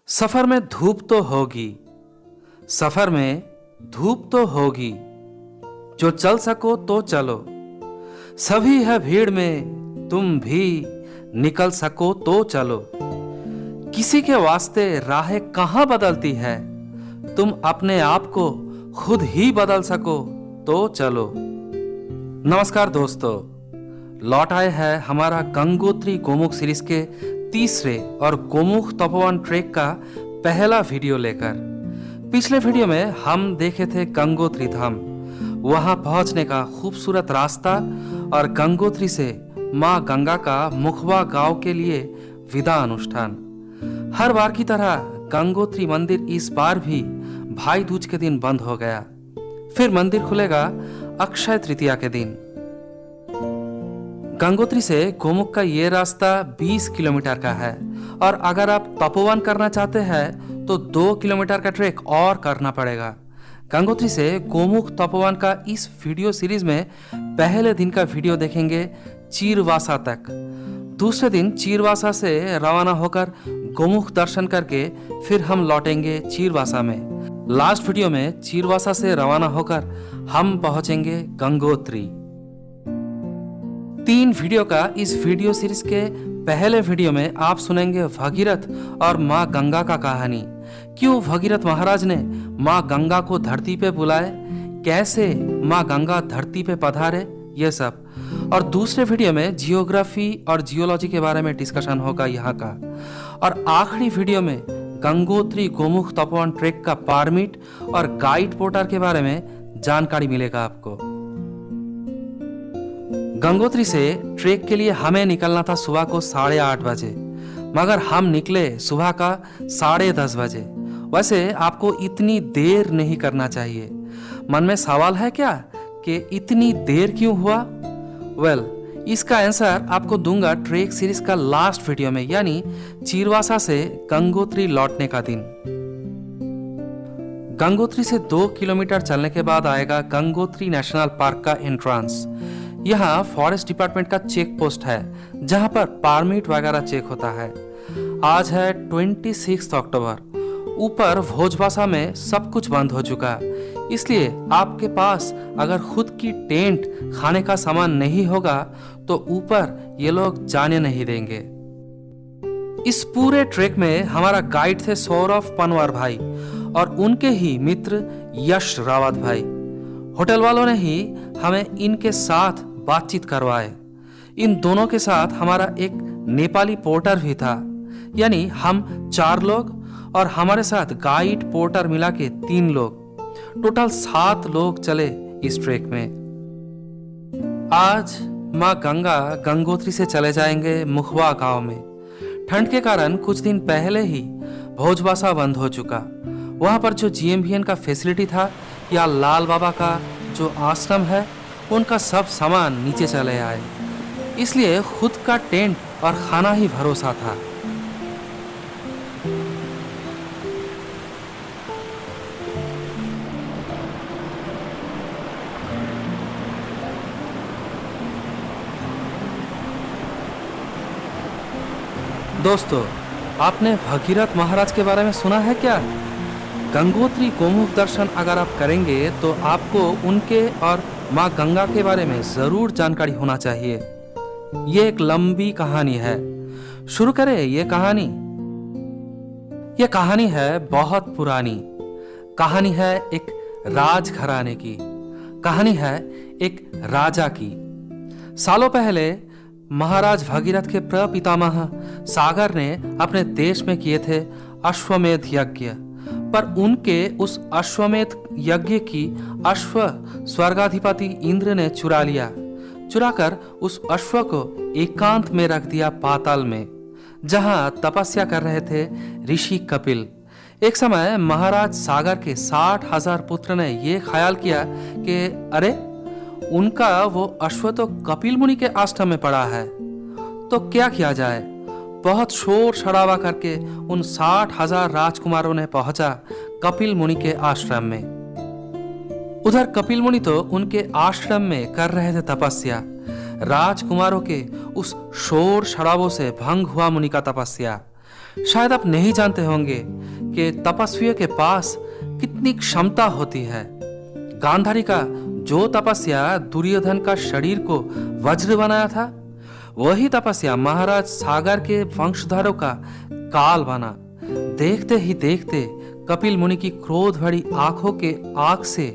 सफर में धूप तो होगी, सफर में धूप तो होगी, जो चल सको तो चलो। सभी है भीड़ में, तुम भी निकल सको तो चलो। किसी के वास्ते राहें कहाँ बदलती है, तुम अपने आप को खुद ही बदल सको तो चलो। नमस्कार दोस्तों, लौट आए हैं हमारा गंगोत्री गोमुख सीरीज के तीसरे और गोमुख तपोवन ट्रेक का पहला वीडियो लेकर। पिछले वीडियो में हम देखे थे गंगोत्री धाम, वहां पहुंचने का खूबसूरत रास्ता और गंगोत्री से मां गंगा का मुखबा गांव के लिए विदा अनुष्ठान। हर बार की तरह गंगोत्री मंदिर इस बार भी भाई दूज के दिन बंद हो गया। फिर मंदिर खुलेगा अक्षय तृतीया के दिन। गंगोत्री से गोमुख का ये रास्ता 20 किलोमीटर का है और अगर आप तपोवन करना चाहते हैं तो 2 किलोमीटर का ट्रेक और करना पड़ेगा। गंगोत्री से गोमुख तपोवन का इस वीडियो सीरीज में पहले दिन का वीडियो देखेंगे चीरवासा तक। दूसरे दिन चीरवासा से रवाना होकर गोमुख दर्शन करके फिर हम लौटेंगे चीरवासा में। लास्ट वीडियो में चीरवासा से रवाना होकर हम पहुंचेंगे गंगोत्री। 3 वीडियो का इस वीडियो सीरीज के पहले वीडियो में आप सुनेंगे भगीरथ और माँ गंगा का कहानी। क्यों भगीरथ महाराज ने माँ गंगा को धरती पे बुलाए, कैसे माँ गंगा धरती पे पधारे, ये सब। और दूसरे वीडियो में जियोग्राफी और जियोलॉजी के बारे में डिस्कशन होगा यहाँ का। और आखिरी वीडियो में गंगोत्री गोमुख तपोवन ट्रेक का परमिट और गाइड पोर्टर के बारे में जानकारी मिलेगा आपको। गंगोत्री से ट्रेक के लिए हमें निकलना था सुबह को 8:30 बजे, मगर हम निकले सुबह का 10:30 बजे। वैसे आपको इतनी देर नहीं करना चाहिए। मन में सवाल है क्या कि इतनी देर क्यों हुआ? इसका आंसर आपको दूंगा ट्रेक सीरीज का लास्ट वीडियो में, यानी चीरवासा से गंगोत्री लौटने का दिन। गंगोत्री से 2 किलोमीटर चलने के बाद आएगा गंगोत्री नेशनल पार्क का एंट्रेंस। यहाँ फॉरेस्ट डिपार्टमेंट का चेक पोस्ट है जहाँ पर परमिट वगैरह चेक होता है। आज है 26 अक्टूबर। ऊपर भोजबासा में सब कुछ बंद हो चुका, इसलिए आपके पास अगर खुद की टेंट खाने का सामान नहीं होगा तो ऊपर ये लोग जाने नहीं देंगे। इस पूरे ट्रेक में हमारा गाइड थे सौरभ पनवार भाई और उनके ही मित्र यश रावत भाई। होटल वालों ने ही हमें इनके साथ बातचीत करवाए। इन दोनों के साथ हमारा एक नेपाली पोर्टर भी था, यानी हम 4 लोग और हमारे साथ गाइड पोर्टर मिला के 3 लोग, टोटल 7 लोग चले इस ट्रेक में। आज माँ गंगा गंगोत्री से चले जाएंगे मुखबा गांव में। ठंड के कारण कुछ दिन पहले ही भोजबासा बंद हो चुका। वहां पर जो GMVN का फैसिलिटी था या लाल बाबा का जो आश्रम है, उनका सब सामान नीचे चले आए, इसलिए खुद का टेंट और खाना ही भरोसा था। दोस्तों, आपने भगीरथ महाराज के बारे में सुना है क्या? गंगोत्री गोमुख दर्शन अगर आप करेंगे तो आपको उनके और माँ गंगा के बारे में जरूर जानकारी होना चाहिए। ये एक लंबी कहानी है। शुरू करें ये कहानी। ये कहानी है बहुत पुरानी। कहानी है एक राजघराने की। कहानी है एक राजा की। सालों पहले महाराज भगीरथ के प्रपितामह सागर ने अपने देश में किए थे अश्वमेध यज्ञ, पर उनके उस अश्वमेध यज्ञ की अश्व स्वर्गाधिपति इंद्र ने चुरा लिया। चुराकर उस अश्व को एकांत में रख दिया पाताल में, जहां तपस्या कर रहे थे ऋषि कपिल। एक समय महाराज सागर के 60,000 पुत्र ने यह ख्याल किया कि अरे, उनका वो अश्व तो कपिल मुनि के आश्रम में पड़ा है, तो क्या किया जाए। बहुत शोर शराबा करके उन 60,000 राजकुमारों ने पहुंचा कपिल मुनि के आश्रम में। उधर कपिल मुनि तो उनके आश्रम में कर रहे थे तपस्या। राजकुमारों के उस शोर शराबों से भंग हुआ मुनि का तपस्या। शायद आप नहीं जानते होंगे कि तपस्वियों के पास कितनी क्षमता होती है। गांधारी का जो तपस्या दुर्योधन का शरीर को वज्र बनाया था, वही तपस्या महाराज सागर के वंशधरों का काल बना। देखते ही देखते कपिल मुनि की क्रोध भरी आंखों के आग से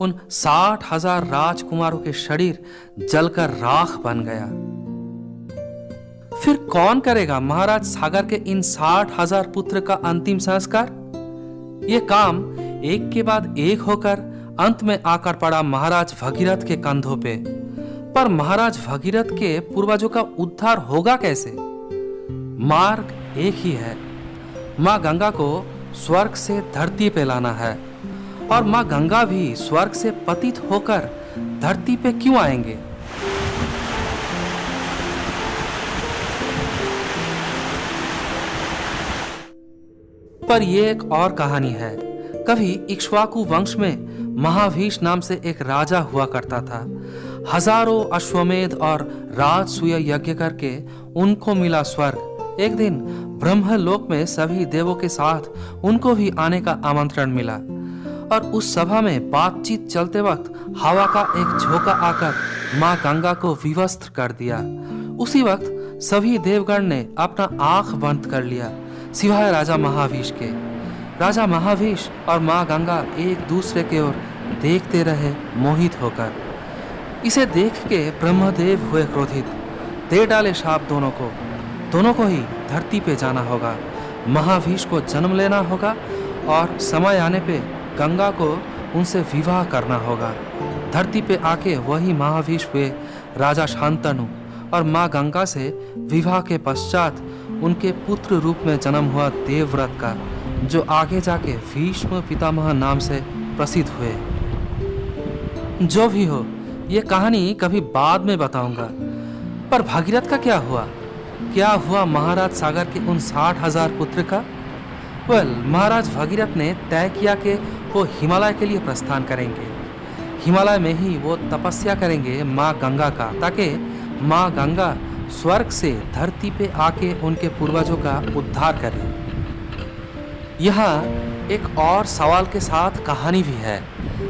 उन 60,000 राजकुमारों के शरीर जलकर राख बन गया। फिर कौन करेगा महाराज सागर के इन 60,000 पुत्र का अंतिम संस्कार? ये काम एक के बाद एक होकर अंत में आकर पड़ा महाराज भगीरथ के कंधों पे। पर महाराज भगीरथ के पूर्वजों का उद्धार होगा कैसे? मार्ग एक ही है, मां गंगा को स्वर्ग से धरती पे लाना है। और मां गंगा भी स्वर्ग से पतित होकर धरती पे क्यों आएंगे? पर यह एक और कहानी है। कभी इक्ष्वाकु वंश में महाभीष नाम से एक राजा हुआ करता था। हजारों अश्वमेध और राजसूय यज्ञ करके उनको मिला स्वर्ग। एक दिन ब्रह्मलोक में सभी देवों के साथ उनको भी आने का आमंत्रण मिला और उस सभा में बातचीत चलते वक्त हवा का एक झोंका आकर मां गंगा को विवस्त्र कर दिया। उसी वक्त सभी देवगण ने अपना आंख बंद कर लिया सिवाय राजा महाभीष के। राजा महाभीष और मां गंगा एक दूसरे की ओर देखते रहे मोहित होकर। इसे देख के ब्रह्मदेव हुए क्रोधित, दे डाले शाप दोनों को ही धरती पे जाना होगा। महाभीष को जन्म लेना होगा और समय आने पे गंगा को उनसे विवाह करना होगा। धरती पे आके वही महाभीष हुए राजा शांतनु और मां गंगा से विवाह के पश्चात उनके पुत्र रूप में जन्म हुआ देवव्रत का, जो आगे जाके भीष्म पितामह नाम से प्रसिद्ध हुए। जो भी हो, ये कहानी कभी बाद में बताऊंगा। पर भगीरथ का क्या हुआ? क्या हुआ महाराज सागर के उन 60,000 पुत्र का? महाराज भगीरथ ने तय किया कि वो हिमालय के लिए प्रस्थान करेंगे। हिमालय में ही वो तपस्या करेंगे माँ गंगा का, ताकि माँ गंगा स्वर्ग से धरती पे आके उनके पूर्वजों का उद्धार करें। यहाँ एक और सवाल के साथ कहानी भी है।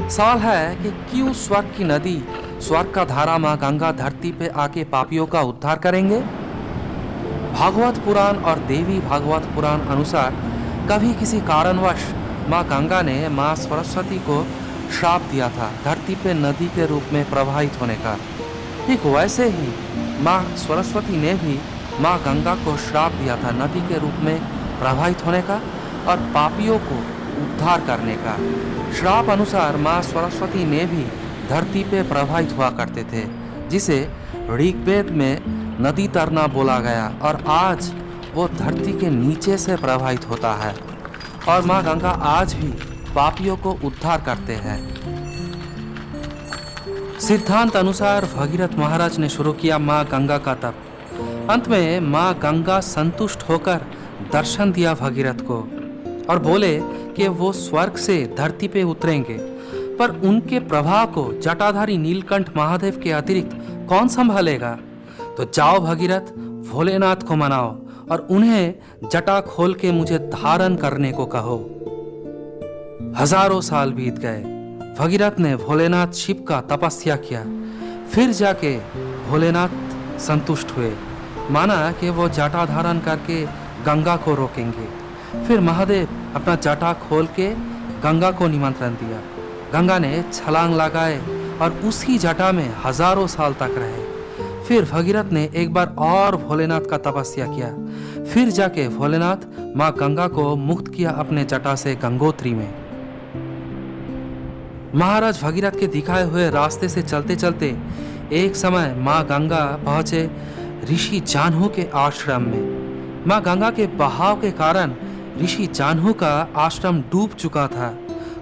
सवाल है कि क्यों स्वर्ग की नदी, स्वर्ग का धारा माँ गंगा धरती पे आके पापियों का उद्धार करेंगे? भागवत पुराण और देवी भागवत पुराण अनुसार कभी किसी कारणवश माँ गंगा ने माँ सरस्वती को श्राप दिया था धरती पे नदी के रूप में प्रवाहित होने का। ठीक वैसे ही माँ सरस्वती ने भी माँ गंगा को श्राप दिया था नदी के रूप में प्रवाहित होने का और पापियों को उद्धार करने का। श्राप अनुसार माँ सरस्वती ने भी धरती पे प्रवाहित हुआ करते थे, जिसे ऋग्वेद में नदी तरना बोला गया और आज वो धरती के नीचे से प्रवाहित होता है। और माँ गंगा आज भी पापियों को उद्धार करते हैं। सिद्धांत अनुसार भगीरथ महाराज ने शुरू किया माँ गंगा का तप। अंत में माँ गंगा संतुष्ट होकर दर्शन दिया भगीरथ को और बोले कि वो स्वर्ग से धरती पे उतरेंगे, पर उनके प्रभाव को जटाधारी नीलकंठ महादेव के अतिरिक्त कौन संभालेगा? तो जाओ भगीरथ, भोलेनाथ को मनाओ और उन्हें जटा खोल के मुझे धारण करने को कहो। हजारों साल बीत गए। भगीरथ ने भोलेनाथ शिव का तपस्या किया। फिर जाके भोलेनाथ संतुष्ट हुए, माना कि वो जटा धारण करके गंगा को रोकेंगे। फिर महादेव अपना जटा खोल के गंगा को निमंत्रण दिया। गंगा ने छलांग लगाए और उसी जटा में हजारों साल तक रहे। फिर भगीरथ ने एक बार और भोलेनाथ का तपस्या किया। फिर जाके भोलेनाथ माँ गंगा को मुक्त किया अपने जटा से गंगोत्री में। महाराज भगीरथ के दिखाए हुए रास्ते से चलते चलते एक समय माँ गंगा पहुंचे ऋषि जान्हू के आश्रम में। माँ गंगा के बहाव के कारण ऋषि जान्हू का आश्रम डूब चुका था।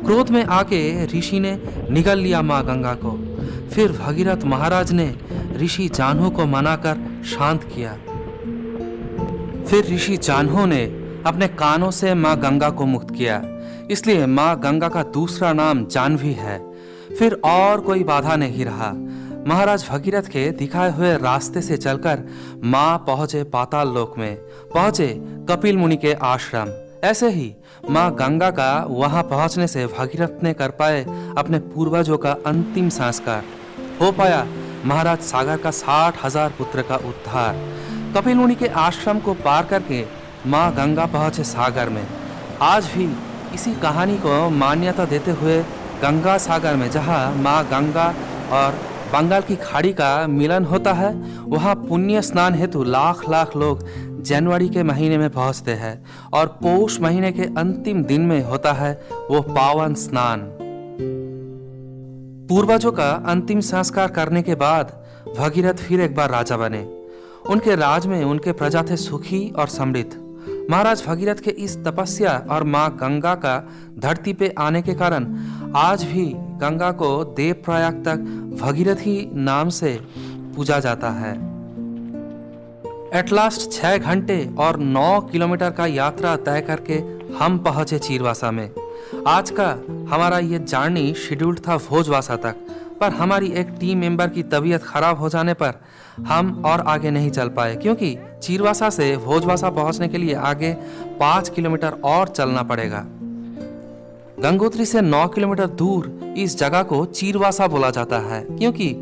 क्रोध में आके ऋषि ने निगल लिया माँ गंगा को। फिर भगीरथ महाराज ने ऋषि जान्हू को मनाकर शांत किया। फिर ऋषि जान्हू ने अपने कानों से माँ गंगा को मुक्त किया, इसलिए माँ गंगा का दूसरा नाम जाह्नवी है। फिर और कोई बाधा नहीं रहा। महाराज भगीरथ के दिखाए हुए रास्ते से चलकर माँ पहुंचे पाताल लोक में, पहुंचे कपिल मुनि के आश्रम। ऐसे ही माँ गंगा का वहां पहुंचने से भगीरथ ने कर पाए अपने पूर्वजों का अंतिम संस्कार। हो पाया महाराज सागर का 60,000 पुत्र का उद्धार। कपिल मुनि के आश्रम को पार करके माँ गंगा पहुंचे सागर में। आज भी इसी कहानी को मान्यता देते हुए गंगा सागर में, जहाँ माँ गंगा और बंगाल की खाड़ी का मिलन होता है, वहाँ पुण्य स्नान हेतु लाख लाख लोग जनवरी के महीने में पहुँचते हैं और पौष महीने के अंतिम दिन में होता है वो पावन स्नान। पूर्वजों का अंतिम संस्कार करने के बाद भगीरथ फिर एक बार राजा बने। उनके राज में उनके प्रजा थे सुखी और समृद्ध। महाराज भगीरथ के इस तपस्या और माँ गंगा का धरती पे आने के कारण आज भी गंगा को देवप्रयाग तक भगीरथी नाम से पूजा जाता है। एट लास्ट 6 घंटे और 9 किलोमीटर का यात्रा तय करके हम पहुंचे चीरवासा में। आज का हमारा ये जर्नी शेड्यूल्ड था भोजवासा तक, पर हमारी एक टीम मेंबर की तबीयत खराब हो जाने पर हम और आगे नहीं चल पाए, क्योंकि चीरवासा से भोजवासा पहुंचने के लिए आगे 5 किलोमीटर और चलना पड़ेगा। गंगोत्री से 9 किलोमीटर दूर इस जगह को चीरवासा बोला जाता है, क्योंकि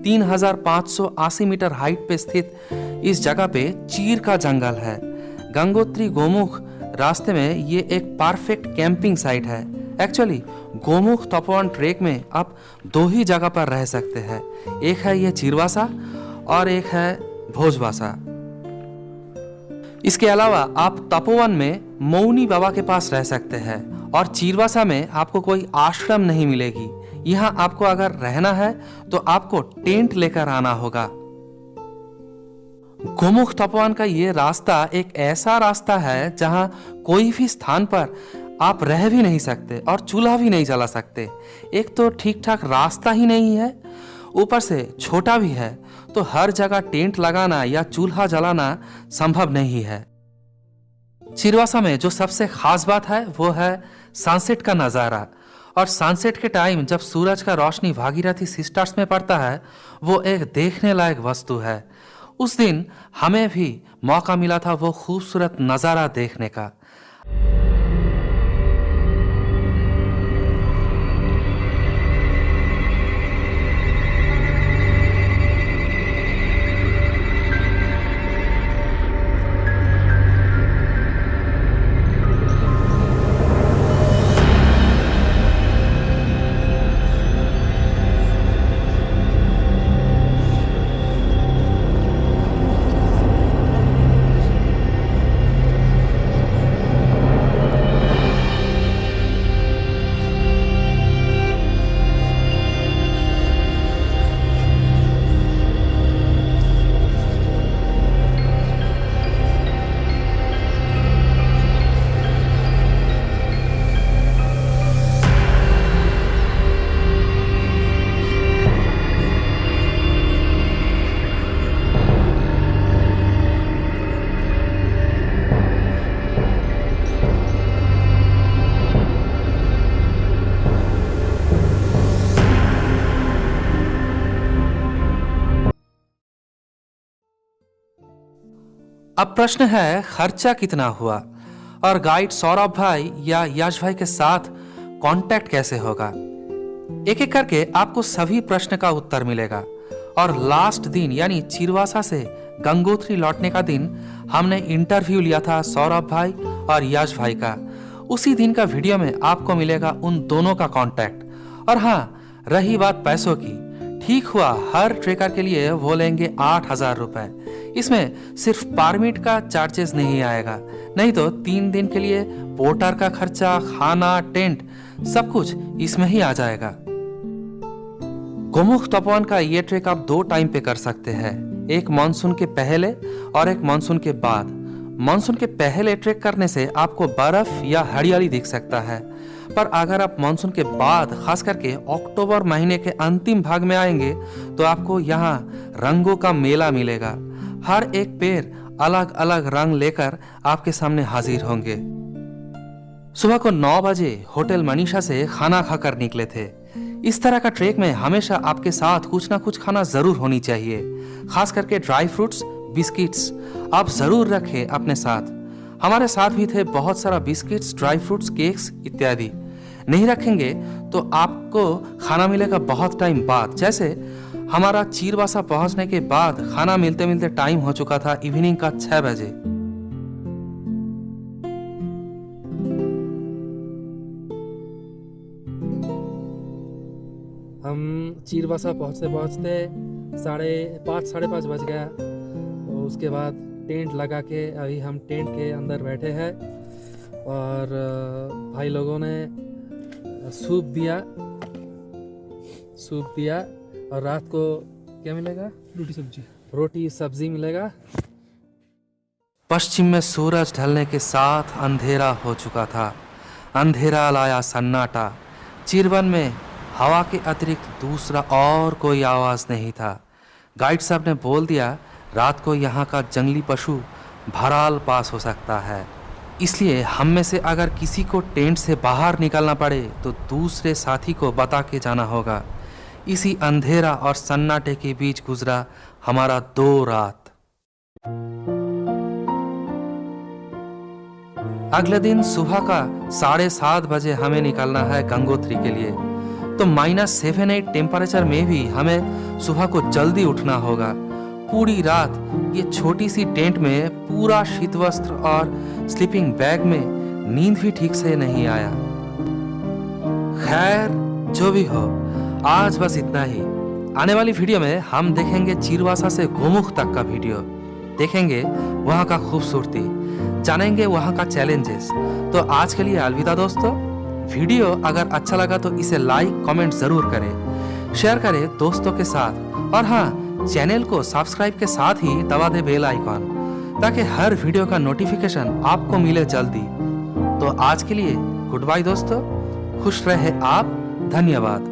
3,580 मीटर हाइट पे स्थित इस जगह पे चीर का जंगल है। गंगोत्री गोमुख रास्ते में ये एक परफेक्ट कैंपिंग साइट है। एक्चुअली गोमुख तपोवन ट्रेक में आप 2 ही जगह पर रह सकते हैं, एक है ये चीरवासा और एक है भोजवासा। इसके अलावा आप तपोवन में मौनी बाबा के पास रह सकते हैं और चीरवासा में आपको कोई आश्रम नहीं मिलेगी। यहाँ आपको अगर रहना है तो आपको टेंट लेकर आना होगा। गोमुख तपोवन का ये रास्ता एक ऐसा रास्ता है जहां कोई भी स्थान पर आप रह भी नहीं सकते और चूल्हा भी नहीं जला सकते। एक तो ठीक ठाक रास्ता ही नहीं है, ऊपर से छोटा भी है, तो हर जगह टेंट लगाना या चूल्हा जलाना संभव नहीं है। चीरवासा में जो सबसे खास बात है वो है सनसेट का नज़ारा। और सनसेट के टाइम जब सूरज का रोशनी भागीरथी सिस्टर्स में पड़ता है, वो एक देखने लायक वस्तु है। उस दिन हमें भी मौका मिला था वो खूबसूरत नज़ारा देखने का। अब प्रश्न है खर्चा कितना हुआ और गाइड सौरभ भाई या यश भाई के साथ कांटेक्ट कैसे होगा। एक एक करके आपको सभी प्रश्न का उत्तर मिलेगा। और लास्ट दिन यानी चीरवासा से गंगोत्री लौटने का दिन हमने इंटरव्यू लिया था सौरभ भाई और यश भाई का। उसी दिन का वीडियो में आपको मिलेगा उन दोनों का कांटेक्ट। और हाँ, रही बात पैसों की, ठीक हुआ हर ट्रेकर के लिए वो लेंगे 8,000 रुपए। इसमें सिर्फ परमिट का चार्जेस नहीं आएगा, नहीं तो 3 दिन के लिए पोर्टर का खर्चा, खाना, टेंट सब कुछ इसमें ही आ जाएगा। गोमुख तपोवन का ये ट्रेक आप 2 टाइम पे कर सकते हैं, एक मानसून के पहले और एक मानसून के बाद। मानसून के पहले ट्रेक करने से आपको बर्फ या हरियाली दिख सकता है, पर अगर आप मानसून के बाद खास करके अक्टूबर महीने के अंतिम भाग में आएंगे तो आपको यहाँ रंगों का मेला मिलेगा। हर एक पेड़ अलग अलग रंग लेकर आपके सामने हाजिर होंगे। सुबह को 9 बजे होटल मनीषा से खाना खाकर निकले थे। इस तरह का ट्रेक में हमेशा आपके साथ कुछ ना कुछ खाना जरूर होनी चाहिए, खास करके ड्राई फ्रूट्स, बिस्किट्स आप जरूर रखें अपने साथ। हमारे साथ भी थे बहुत सारा बिस्किट्स, ड्राई फ्रूट्स, केक्स इत्यादि। नहीं रखेंगे तो आपको खाना मिलेगा बहुत टाइम बाद। जैसे हमारा चीरबासा पहुंचने के बाद खाना मिलते मिलते टाइम हो चुका था इवनिंग का 6 बजे। हम चीरबासा पहुँचते पहुँचते 5:30 साढ़े 5 बज गया। तो उसके बाद टेंट लगा के अभी हम टेंट के अंदर बैठे हैं और भाई लोगों ने सूप दिया और रात को क्या मिलेगा? रोटी सब्जी मिलेगा। पश्चिम में सूरज ढलने के साथ अंधेरा हो चुका था। अंधेरा लाया सन्नाटा। चिरवन में हवा के अतिरिक्त दूसरा और कोई आवाज नहीं था। गाइड साहब ने बोल दिया रात को यहाँ का जंगली पशु भराल पास हो सकता है, इसलिए हम में से अगर किसी को टेंट से बाहर निकलना पड़े तो दूसरे साथी को बता के जाना होगा। इसी अंधेरा और सन्नाटे के बीच गुजरा हमारा 2 रात। अगले दिन सुबह का 7:30 बजे हमें निकलना है गंगोत्री के लिए। तो -7-8 टेम्परेचर में भी हमें सुबह को जल्दी उठना होगा। पूरी रात ये छोटी सी टेंट में पूरा शीत वस्त्र और स्लीपिंग बैग में नींद भी ठीक से नहीं आया। खैर जो भी हो, आज बस इतना ही। आने वाली वीडियो में हम देखेंगे चीरबासा से गोमुख तक का वीडियो, देखेंगे वहाँ का खूबसूरती, जानेंगे वहाँ का चैलेंजेस। तो आज के लिए अलविदा दोस्तों। वीडियो अगर अच्छा लगा तो इसे लाइक कमेंट जरूर करें, शेयर करें दोस्तों के साथ और हाँ, चैनल को सब्सक्राइब के साथ ही दबा दे बेल आइकॉन, ताकि हर वीडियो का नोटिफिकेशन आपको मिले जल्दी। तो आज के लिए गुड बाय दोस्तों, खुश रहे आप, धन्यवाद।